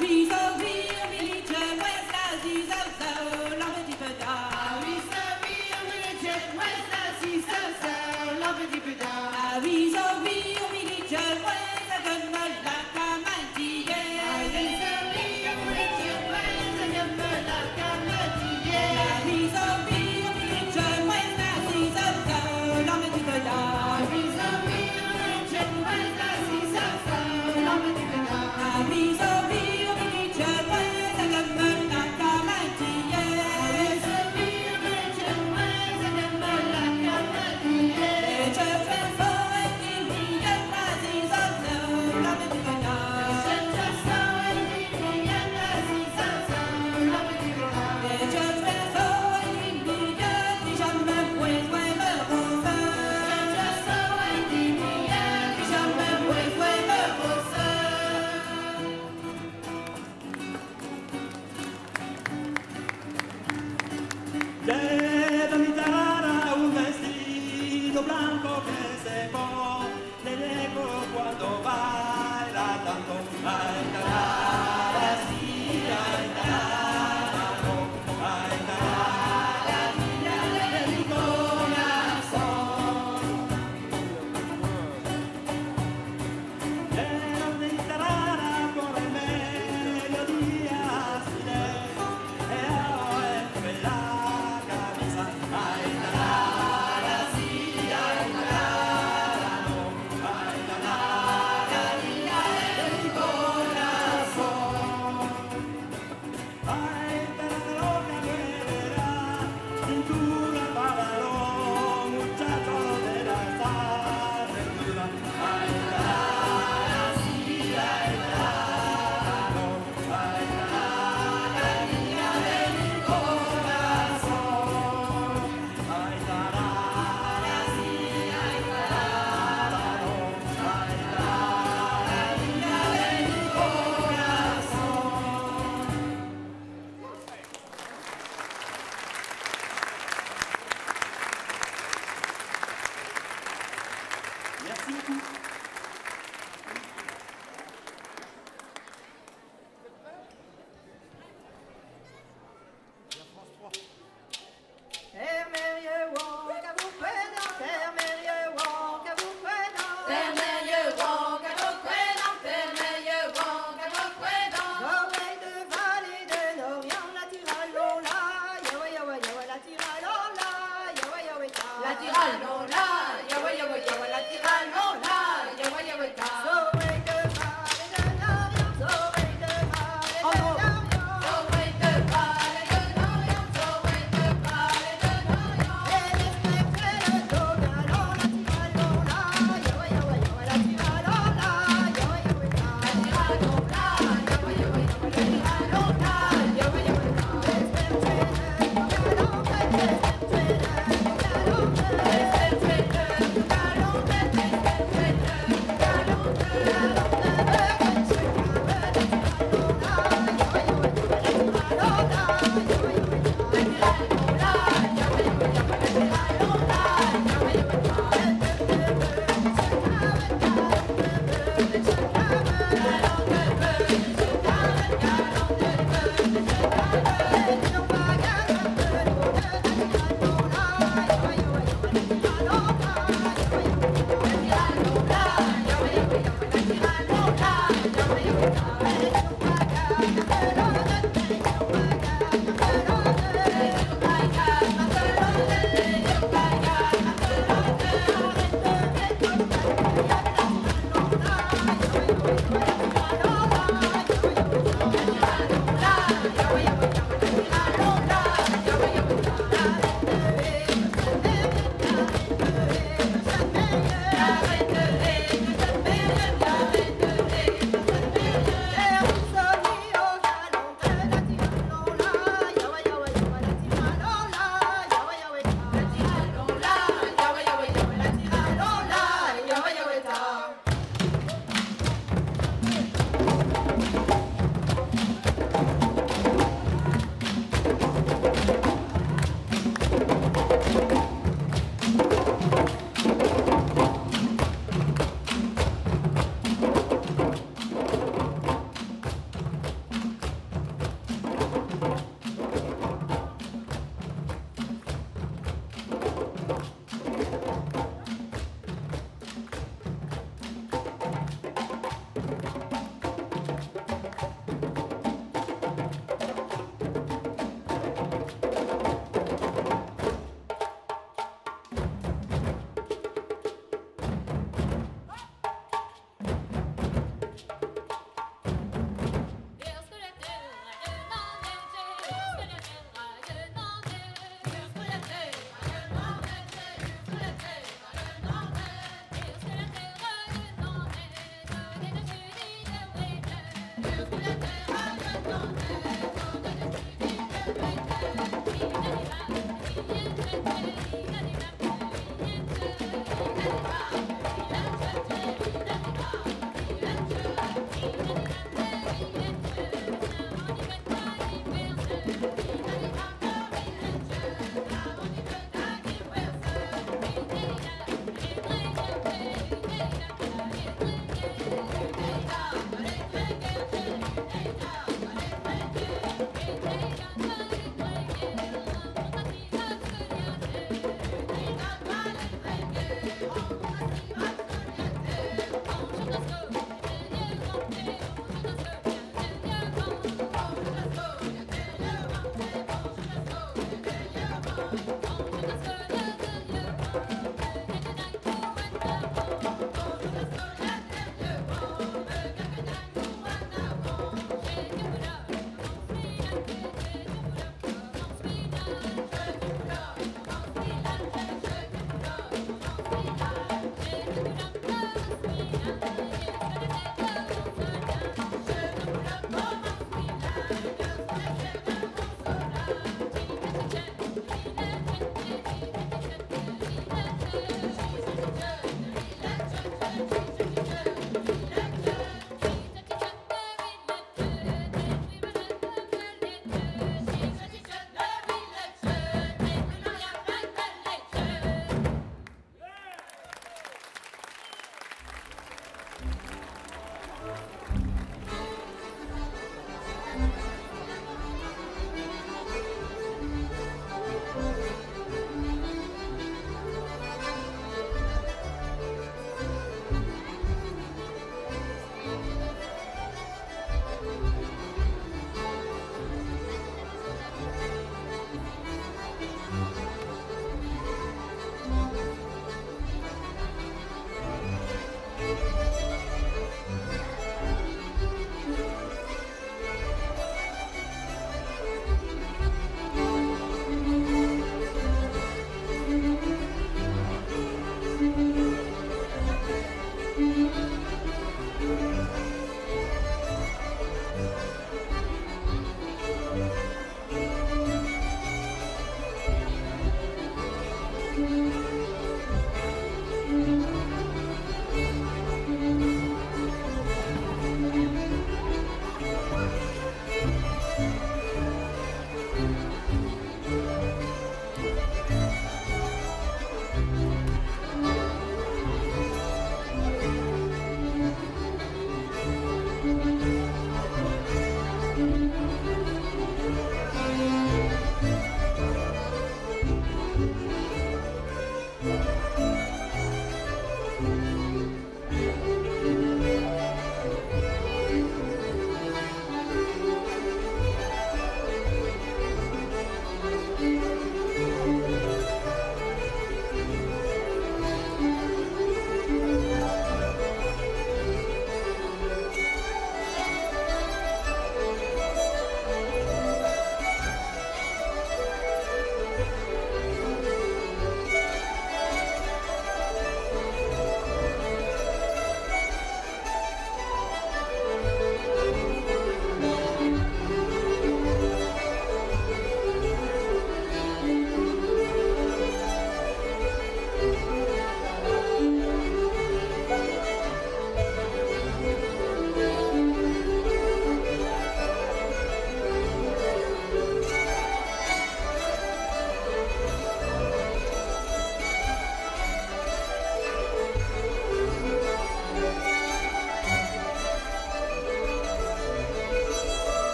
Vis-à-vis,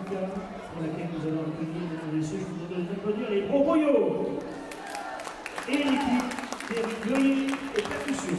Africa, pour laquelle nous allons accueillir, mesdames et messieurs, je vous demande d'applaudir les Broboyos et l'équipe d'Éric Loyer et Percussion.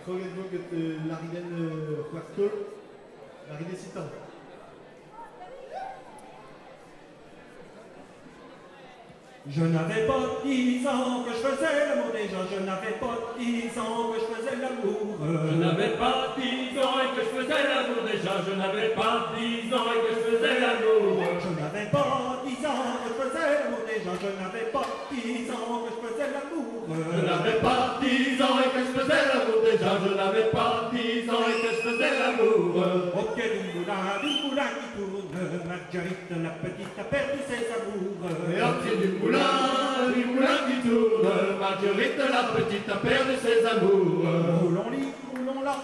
Je n'avais pas 10 ans que je faisais l'amour déjà, je n'avais pas 10 ans que je faisais l'amour. Je n'avais pas 10 ans et que je faisais l'amour déjà, je n'avais pas 10 ans et que je faisais l'amour. Je n'avais pas 10 ans que je faisais l'amour déjà, je n'avais pas 10 ans que je faisais l'amour. Je n'avais pas 10 ans et que je faisais l'amour déjà, je n'avais pas 10 ans et que je faisais l'amour. Au pied du moulin qui tourne, Marguerite la petite a perdu ses amours. Et au pied du moulin qui tourne, Marguerite la petite a perdu ses amours. Roulons-li, roulons-la,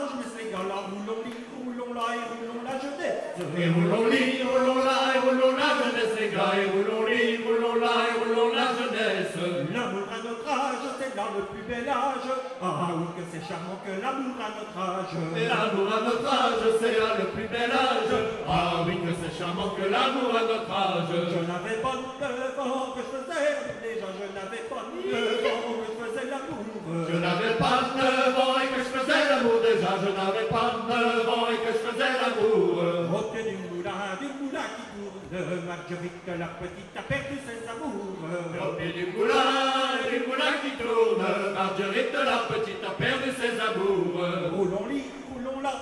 je laisse les gars là, roulons-li, roulons-la et roulons-la jeunesse. Et roulons-li, roulons-la et roulons-la jeunesse les gars, et roulons-li, roulons-la et roulons-la jeunesse. L'amour à notre âge, c'est là le plus bel âge. Ah oui que c'est charmant que l'amour à notre âge. Et l'amour à notre âge, c'est là le plus bel âge. Ah oui que c'est charmant que l'amour à notre âge. Je n'avais pas 9 ans que je faisais l'amour déjà, je n'avais pas 9 ans que je faisais l'amour. Je n'avais pas 9 ans et que je faisais l'amour déjà, je n'avais pas 9 ans et que je faisais l'amour. Au pied du moulin qui tourne, Marguerite la petite a perdu ses amours. Et au pied du moulin qui tourne, Marguerite la petite a perdu ses amours. Roulons-li, roulons-la,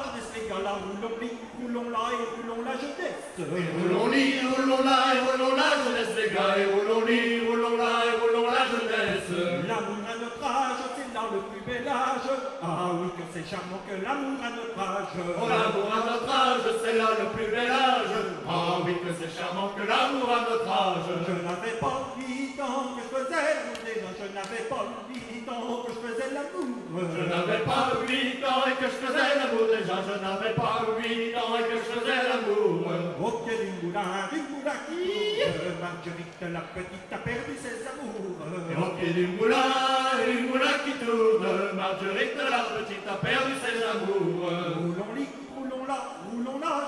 je laisse les gars là, roulons-li, roulons-la et roulons-la jeunesse. Et roulons-li, roulons-la et roulons-la jeunesse les gars, et roulons-li, roulons-la et roulons-la jeunesse. L'amour à notre âge, c'est là le plus bel âge. Ah oui que c'est charmant que l'amour à notre âge. Oh l'amour à notre âge, c'est là le plus bel âge. Ah oui que c'est charmant que l'amour à notre âge. Je n'avais pas 8 ans que je faisais l'amour déjà, je n'avais pas 8 ans que je faisais l'amour. Je n'avais pas 8 ans et que je faisais l'amour déjà, je n'avais pas 8 ans et que je faisais l'amour. Au pied du moulin qui tourne, Marguerite la petite a perdu ses amours. Et au pied du moulin qui tourne, Marguerite la petite a perdu ses amours. Roulons-li, roulons-la,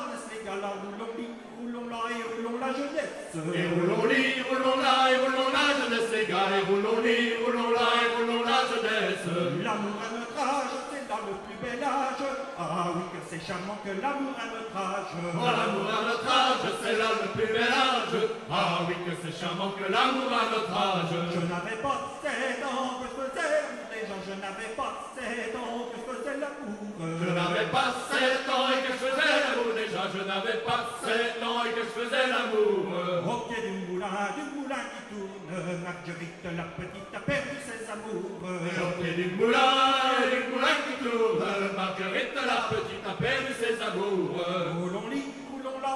je laisse les gars là, roulons-li, roulons-la et roulons-la jeunesse. Et roulons-li, roulons-la et roulons-la jeunesse les gars, et roulons-li, roulons-la et roulons-la jeunesse. L'amour à notre âge, c'est là le plus bel âge. Ah oui que c'est charmant que l'amour à notre âge. Oh l'amour à notre âge, c'est là le plus bel âge. Ah oui que c'est charmant que l'amour à notre âge. Je n'avais pas 7 ans que je faisais l'amour déjà, je n'avais pas 7 ans que je faisais l'amour. Je n'avais pas 7 ans et que je faisais l'amour déjà, je n'avais pas 7 ans et que je faisais l'amour. Au pied du moulin qui tourne, Marguerite la petite a perdu ses amours. Et au pied du moulin qui tourne, Marguerite la petite a perdu ses amours. Roulons-li, roulons-la,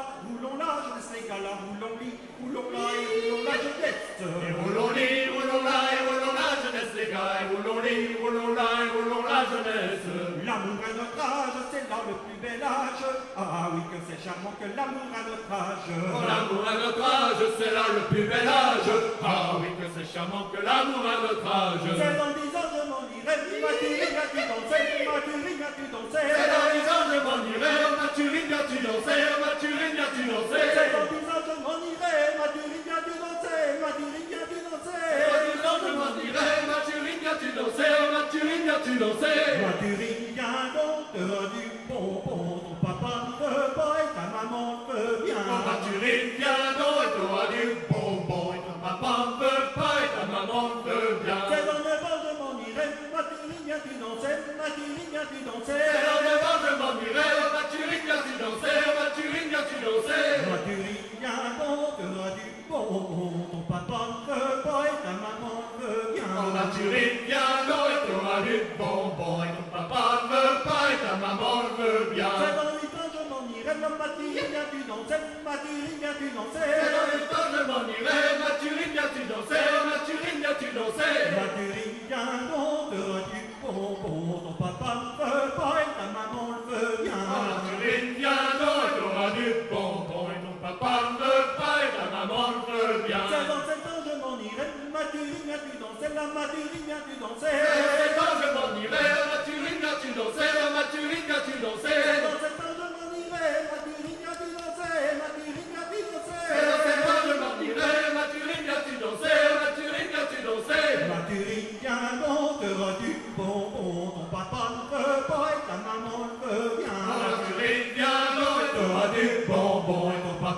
je laisse les gars là, roulons-li, roulons-la et roulons-la jeunesse. Et roulons-li, roulons-la et roulons-la jeunesse les gars, et roulons-li, roulons-la et roulons-la jeunesse. L'amour à notre âge, c'est là le plus bel âge. Ah oui que c'est charmant que l'amour à notre âge. Oh l'amour à notre âge, c'est là le plus bel âge. Ah oui que c'est charmant que l'amour à notre âge. C'est dans 10 ans je m'en irai, Mathurine viens-tu danser, Mathurine viens-tu danser. C'est dans 10 ans je m'en irai, Mathurine viens-tu danser, Mathurine viens-tu danser. C'est dans 10 ans je m'en irai, Mathurine viens-tu danser, Mathurine viens-tu danser. C'est dans 10 ans je m'en irai, Mathurine viens-tu danser, Mathurine viens-tu danser. Mathurine viens donc du bonbon, ton papa ne veut pas et ta maman veut bien. Mathurine viens donc et toi du bonbon, et ton papa ne veut pas et ta maman veut bien. C'est dans 9 ans je m'en irai, Mathurine viens-tu danser, Mathurine viens-tu danser. C'est dans 9 ans je m'en irai, Mathurine viens-tu danser, Mathurine viens-tu danser. Mathurine viens donc du bonbon, ton papa ne veut pas et ta maman veut bien. Mathurine viens donc et toi du bonbon, et ton papa ne veut pas et ta maman veut bien. C'est dans 8 ans je m'en irai, Mathurine viens-tu danser, Mathurine viens-tu danser. C'est dans 8 ans je m'en irai, Mathurine viens-tu danser, Mathurine viens-tu danser. Mathurine viens donc du bonbon, ton papa ne veut pas et ta maman le veut bien. Mathurine viens donc et toi du bonbon, et ton papa ne veut pas et ta maman veut bien. C'est dans 7 ans je m'en irai, Mathurine viens-tu danser, la Mathurine viens-tu danser. C'est dans 7 ans je m'en irai, Mathurine viens-tu danser, Mathurine viens-tu danser. C'est dans 7 ans je m'en irai, Mathurine viens-tu danser, Mathurine viens-tu danser. C'est dans 7 ans je m'en irai, Mathurine viens-tu danser, Mathurine viens-tu danser. Mathurine viens donc du bonbon,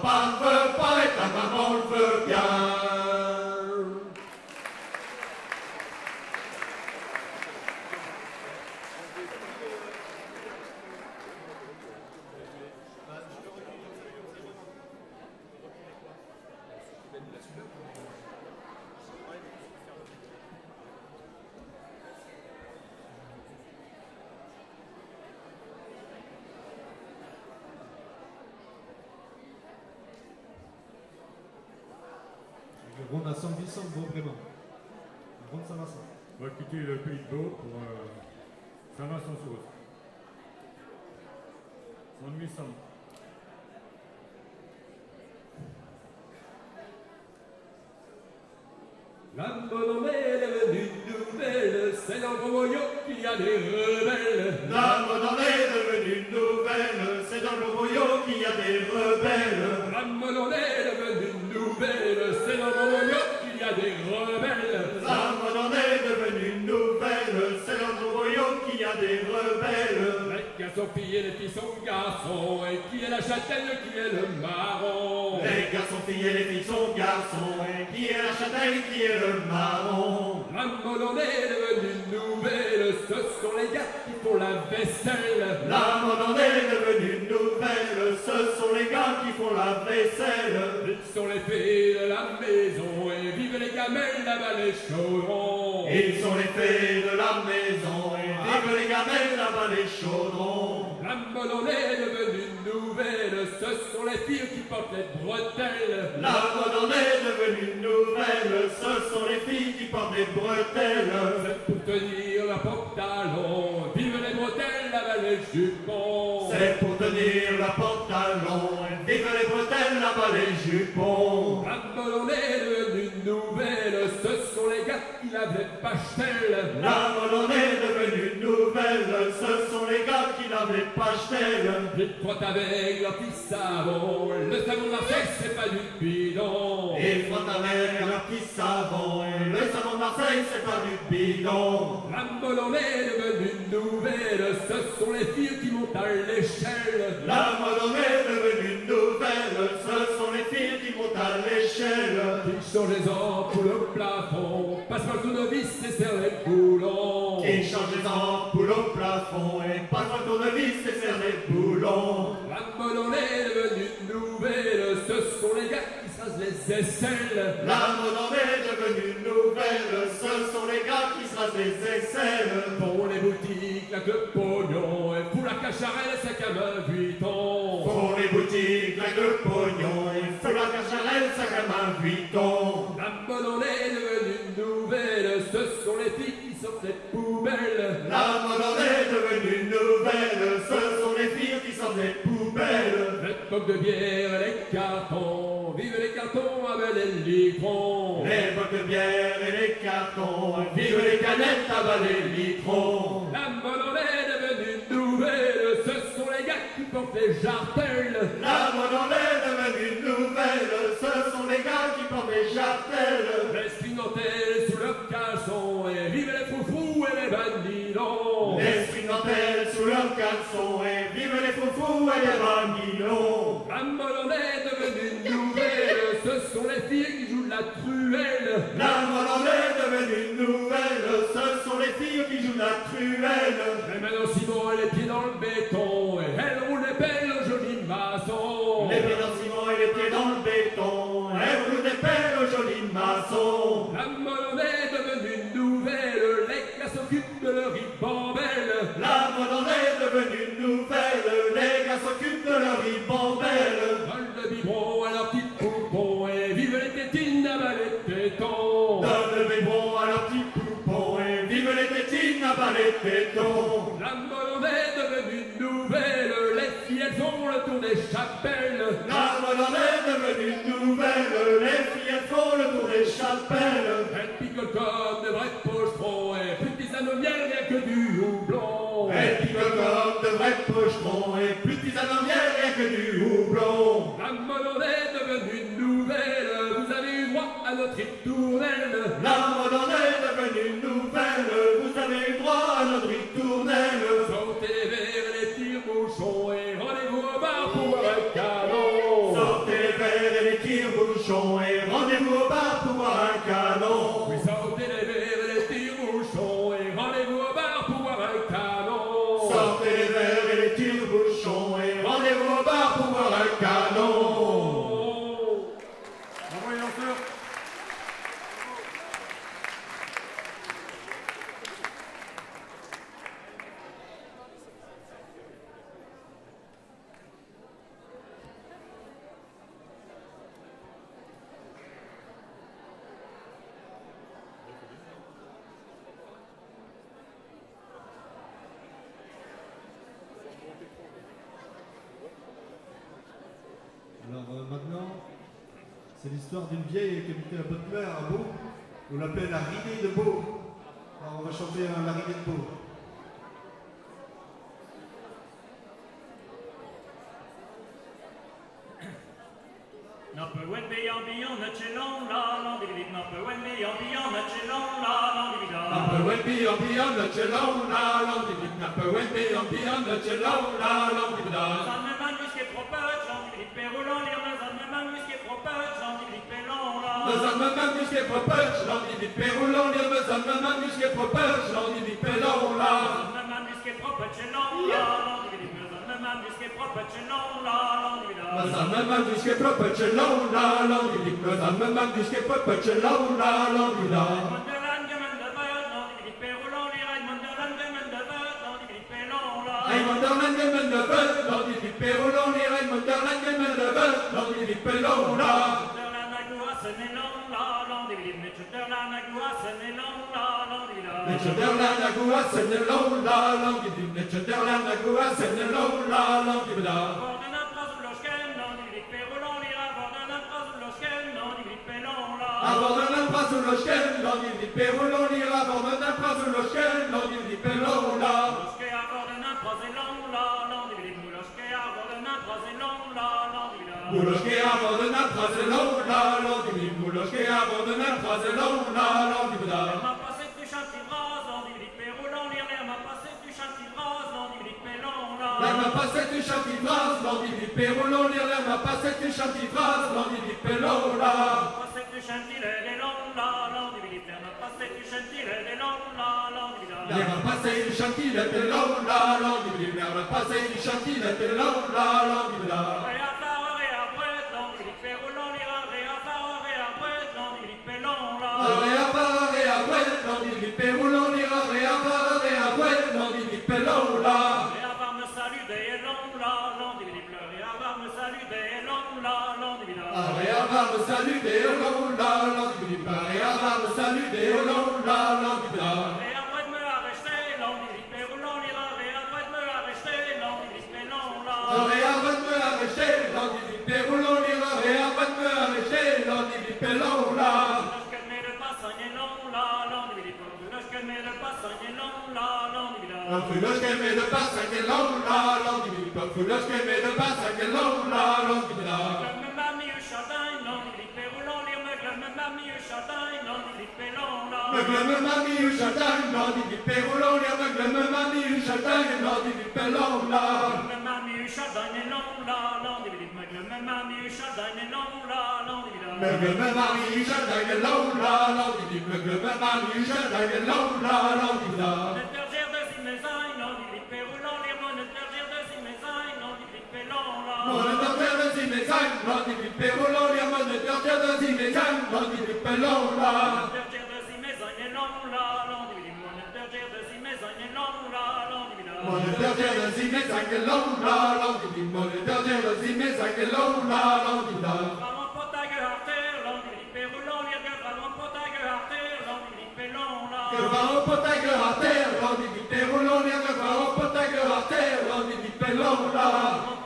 papa ne veut pas et ta maman le veut bien. Le Rhône à Saint-Vincent de Vaud-Brément. Le Rhône Saint-Vincent. On va quitter le pays de Vaud pour Saint-Vincent-sur-Aude. Saint-Vincent. La bonne est devenue nouvelle, c'est dans le royaume qu'il y a des rebelles. La mode en est devenue nouvelle, c'est dans le royaume qu'il y a des rebelles. La mode est devenue nouvelle, c'est dans le royaume qu'il y a des rebelles. La mode en est devenue nouvelle, c'est dans le royaume qu'il y a des rebelles. Les garçons filles et les filles sont garçons, et qui est la châtaigne, qui est le marron. Les garçons filles et les filles sont garçons, et qui est la châtaigne, qui est le marron. La mode est devenue nouvelle, ce sont les gars qui font la vaisselle. La mode en est devenue nouvelle, ce sont les gars qui font la vaisselle. Ils sont les filles de la maison, et vivent les gamelles là-bas les chaudrons. Ils sont les fées de la maison, et vivent les gamelles là-bas les chaudrons. La mode est devenue nouvelle, ce sont les filles qui portent les bretelles. La mode en est devenue nouvelle, ce sont les filles qui portent des bretelles. C'est pour tenir leur pantalon, vive les bretelles là-bas les jupons. C'est pour tenir la pantalon, vive les bretelles là-bas les jupons. La mode est devenue nouvelle, ce sont les gars qui lavent les pastels. La mode en est devenue nouvelle, ce sont les gars qui lavent les pastels. Ils frottent avec leur petit savon, le savon de Marseille c'est pas du bidon. Ils frottent avec leur petit savon, le savon de Marseille c'est pas du bidon. La mode est devenue nouvelle, ce sont les filles qui montent à l'échelle. La mode en est devenue nouvelle, ce sont les filles qui montent à l'échelle. Qui changent les ampoules au plafond, passent par le tournevis et serrent les boulons. Qui changent les ampoules au plafond et passent par le tournevis et serrent les boulons. La mode est devenue nouvelle, ce sont les gars qui se rasent les aisselles. La mode en est devenue nouvelle, ce sont les gars qui se rasent les aisselles. Pour les boutiques, la queue pognon, et pour la cacharelle, c'est qu'à main Vuitton. Pour les boutiques, la gueule pognon, et pour la cacharelle, ça comme un Vuitton. La mode est devenue nouvelle, ce sont les filles qui sortent les poubelles. La mode en est devenue nouvelle, ce sont les filles qui sortent les poubelles. L'époque de bière et les cartons, vive les cartons avec les litrons. Les bottes de bière et les cartons, vive les canettes à les litrons. La mode est devenue nouvelle, ce sont les gars qui portent les jartelles. La mode en est devenue nouvelle, ce sont les gars qui portent les jartelles. Les stringentelles sous leurs caleçons, et vive les froufrous et les bandilons. Les stringentelles sous leurs caleçons, et vive les foufous et les bandilons. La mode est devenue nouvelle, ce sont les filles qui jouent de la truelle. La mode en est devenue nouvelle, ce sont les filles qui jouent la truelle. Les mains dans le ciment et les pieds dans le béton, et elles roulent les pelles aux jolis maçons. Les pieds dans le ciment et les pieds dans le béton, elles roulent des pelles aux jolis maçons. La mode est devenue nouvelle, les gars s'occupent de leur ribambelle. La mode en est devenue nouvelle, les gars s'occupent de leur ribambelle. Donnent le biberon à leurs petits poupons, et vive les tétines à bas les tétons. Donne le biberon à leurs petits poupons, et vive les tétines à bas les tétons. La mode est devenue nouvelle, les filles elles font le tour des chapelles. La mode en est devenue nouvelle, les filles elles font le tour des chapelles. Elles picolent comme de vrais pochetrons, et plus de tisane au miel, rien que du houblon. Elles picolent comme de vrais pochetrons, et plus de tisane au miel, rien que du houblon. La mode est devenue nouvelle, vous avez eu droit à notre ritournelle. La mode en est devenue nouvelle, vous avez eu droit à notre ritournelle. Sortez les verres et les tire-bouchons, et rendez-vous au bar pour boire un canon. Sortez tire-bouchons et rendez-vous au bar pour boire un canon. Oui, sortez les verres et les tire-bouchons et rendez-vous au bar pour boire un canon. Sortez les verres et les tire-bouchons et rendez-vous au bar pour boire un canon. Bravo les lanceurs. Alors maintenant, c'est l'histoire d'une vieille qui habitait à Bottmer, à Beau. On l'appelait la Ridée de Beau. Alors on va chanter la Ridée de Beau. Nappe wen be ambiant na chelon la la di nappe wen be ambiant na chelon la la di la. Nappe wen be ambiant na chelon la la di nappe wen be ambiant na chelon la la di la. Zanne man musque propet, j'en dis peroulant lire zanne man musque propet, j'en dis pelon la. Zanne man musque propet, j'en dis peroulant lire zanne man musque propet, j'en dis pelon la. Zanne man musque propet chelon la la di zanne man musque propet chelon la la di la. Zanne man musque propet chelon la la di zanne man musque propet chelon la la di la. Monderland gemen de vert, j'en dis peroulant lire Monderland gemen de vert, j'en dis pelon la. Monderland gemen de vert, j'en dis peroulant lire Monderland gemen de vert, j'en dis pelon la. Monderland agua senelon la la di Monderland agua senelon la la di la. Netherland agua senelon la la di Netherland agua senelon la la di la. Vorden prazulosken, non di peroulant lire Vorden prazulosken, non di pelon la. Vorden prazulosken, non di peroulant lire Vorden prazulosken, non di pelon la. Muloske a Vorden prazelon la la di Muloske a Vorden prazelon la la di la. Muloske a Vorden prazelon la la di Muloske a Vorden prazelon la la di la. Ma passé du chantivras, non di peroulant lire ma passé du chantivras, non di pelon la. L'air m'a passé du chantivras, non di peroulant lire l'air m'a passé du chantivras, non di pelon la. Passé du chantilet des longs la la di ma passé du chantilet des longs la la di la. L'air m'a passé du chantilet de long la la di l'air m'a passé du chantilet de long la la di la. Me saluer au long la langue du pain et avoir me saluer au long la langue du pain. Et après de me arrêter, l'on dit péroulant l'ira, et après de me arrêter, l'on dit pénon là. Et après de me arrêter, l'on dit péroulant l'ira, et après de me arrêter, l'on dit pénon là. Lorsque me le passe en long là, l'on dit lorsque me le passe en long là, l'on dit là. Lorsque me le passe en long là, l'on dit lorsque me le passe en long là, l'on dit là. Me glemme mamie au châtain, non dit péroulant là. Me glemme mamie au châtain, non dit pelon là. Me glemme mamie au châtain, non dit pelon là. Me glemme mamie au châtain, non là, non dit me glemme mamie au châtain, non là, non dit là. Me glemme mamie au châtain, non là, non dit me glemme mamie au châtain, non là, non dit là. Ne tergère de si mes aïe, non dit péroulant les mots, ne tergère de si mes aïe, non dit pelon là. Ne tergère de si mes aïe, non dit péroulant les mots, ne tergère de si mes aïe, non dit pelon là. Moniteur de zimé sangelon la langue moniteur de zimé sangelon la langue da. Vraiment potage artère, langue péroulant lire vraiment potage artère, langue pelon là. Que va au potage artère, langue péroulant lire vraiment potage artère, langue pelon là.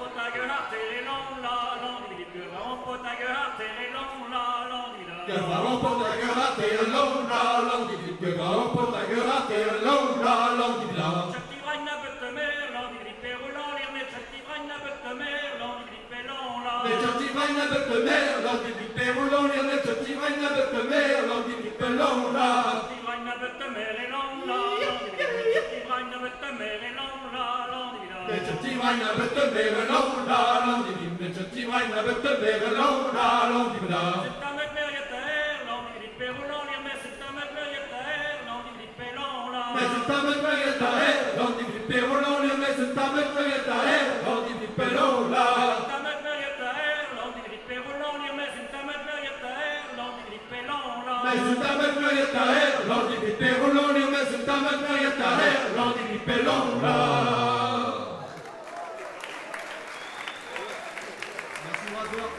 Potage artère long la langue vraiment potage artère long la langue da. Que va au potage artère long la langue que va au potage artère long la langue da. Les petits vins avec de mer, l'on dit du péroulant, les petits vins avec de mer, l'on dit du pelon là. Les petits vins avec de mer et long là, les petits vins avec de mer et long là, les petits vins avec de mer et long là, les petits vagne la bête de mer, l'onda, l'ondibda. C'est un mec mériataire, l'ondibipé roulant, mais c'est un mec mériataire, l'ondibipé long là. Mais c'est un mec mériataire, l'ondibipé roulant, mais c'est un mec mériataire, l'ondibipé long là. C'est un mec mériataire, l'ondibipé roulant, mais c'est un mec mériataire, l'ondibipé long là. Mais c'est un mec mériataire, l'ondibipé roulant, mais c'est un mec mériataire, l'ondibipé long là. Merci, Rasoir.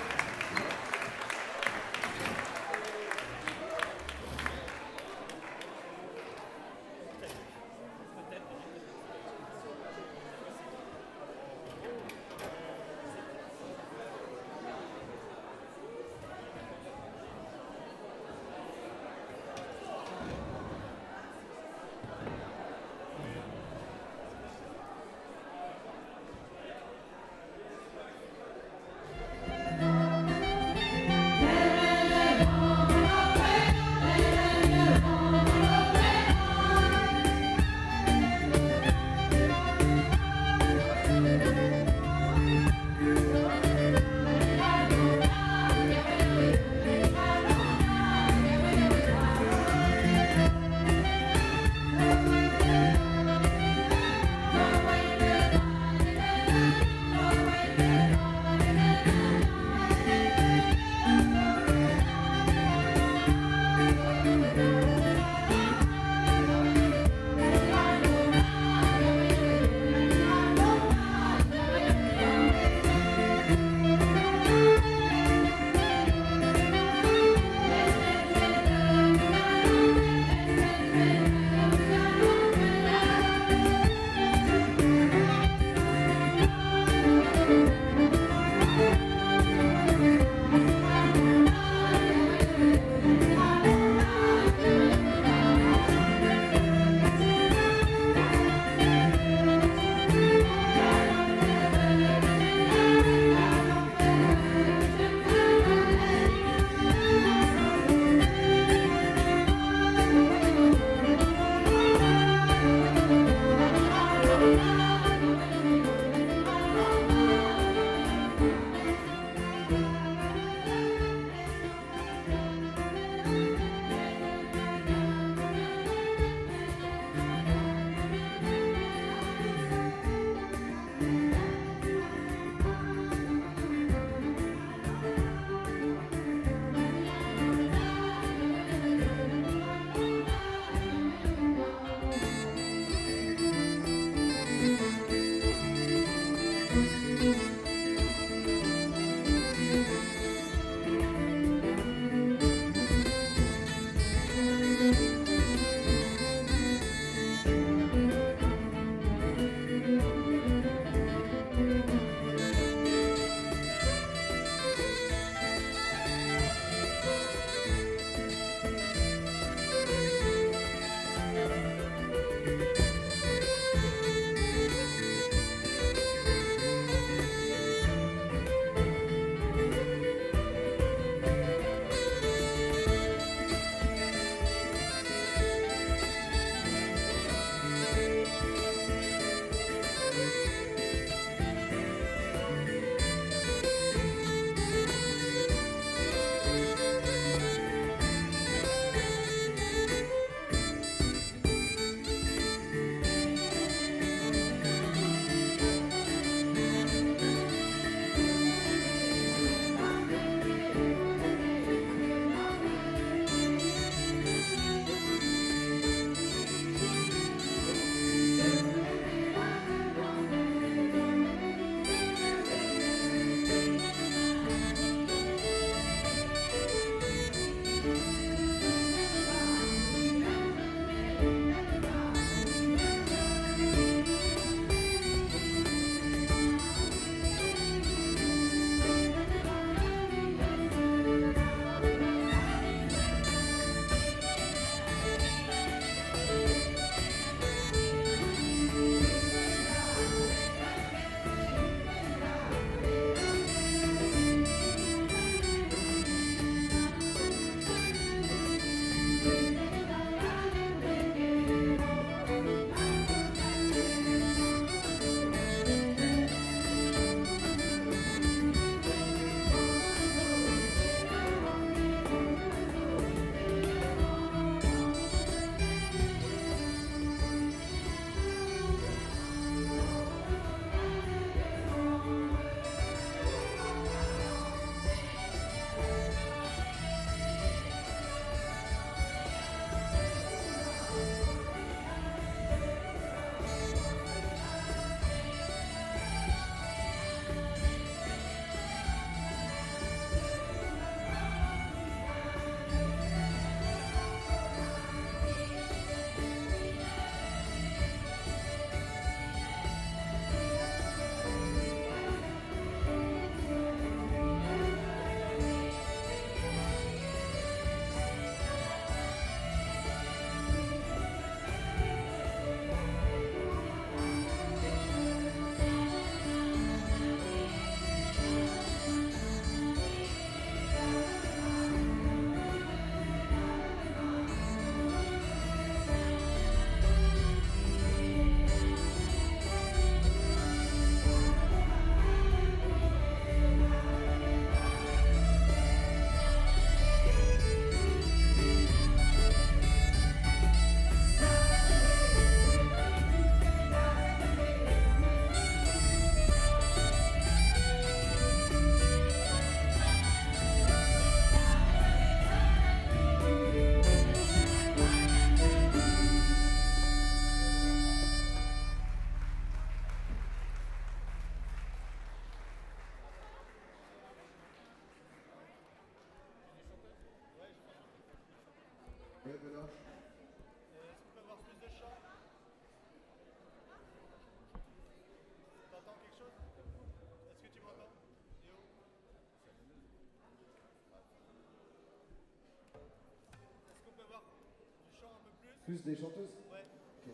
Plus des chanteuses? Ouais. Ok.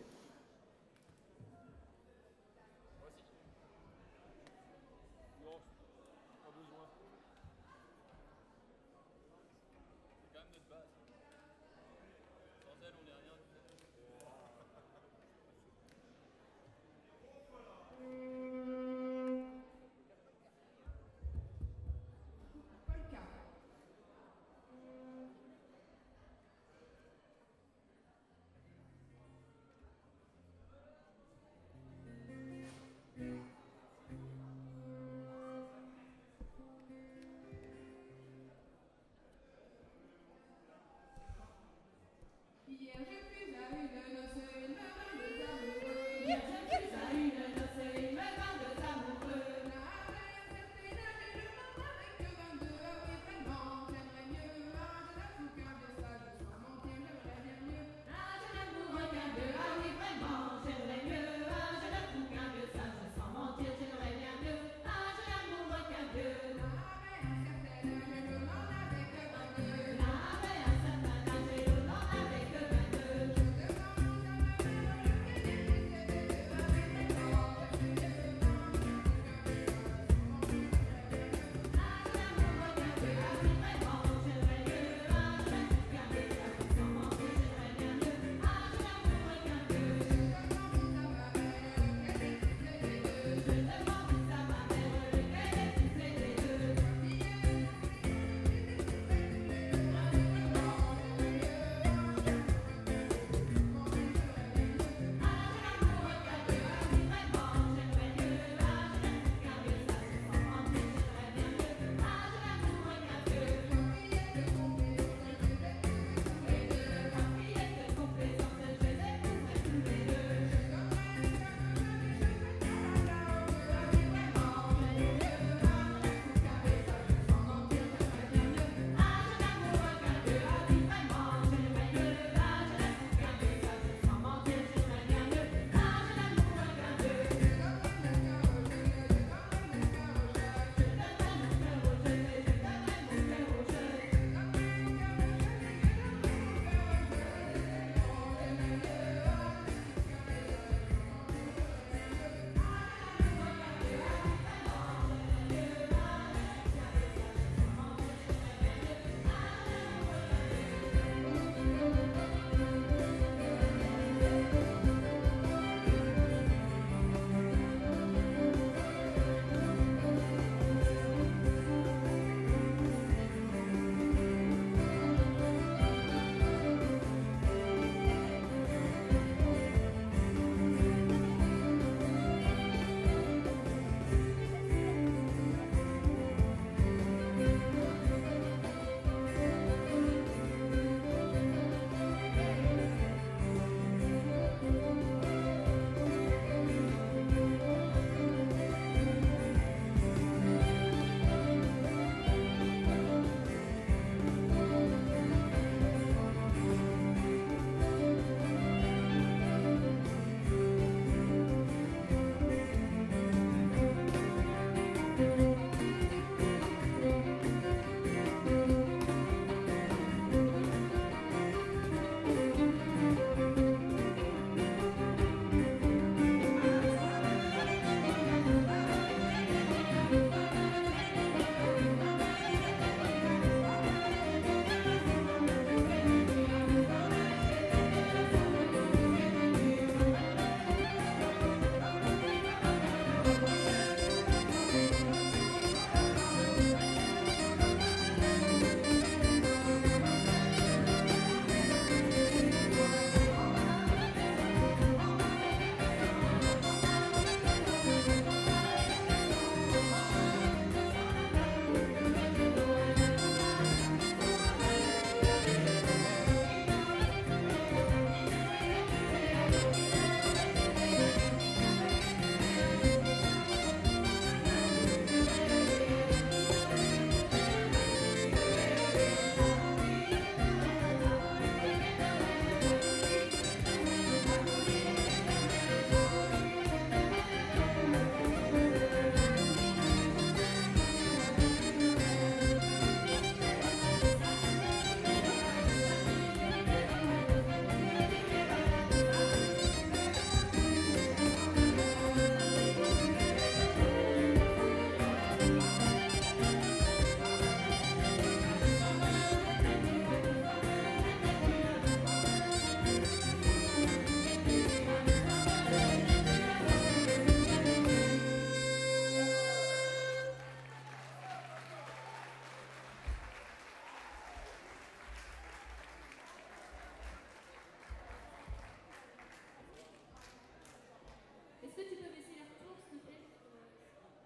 Moi aussi. Non, pas besoin. C'est quand même notre base. Sans elle, on n'est rien. Polka.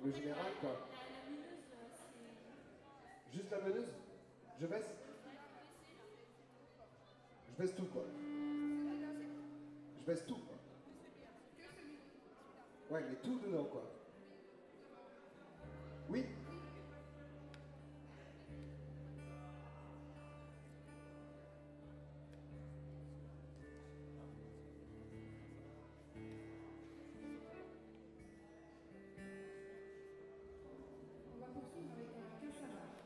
le général, quoi. La meuneuse, c'est... Juste la meneuse? Je baisse? Je baisse tout, quoi. Je baisse tout, quoi. Ouais, mais tout dedans, quoi. Oui? On va poursuivre avec un cassavage.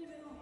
numéro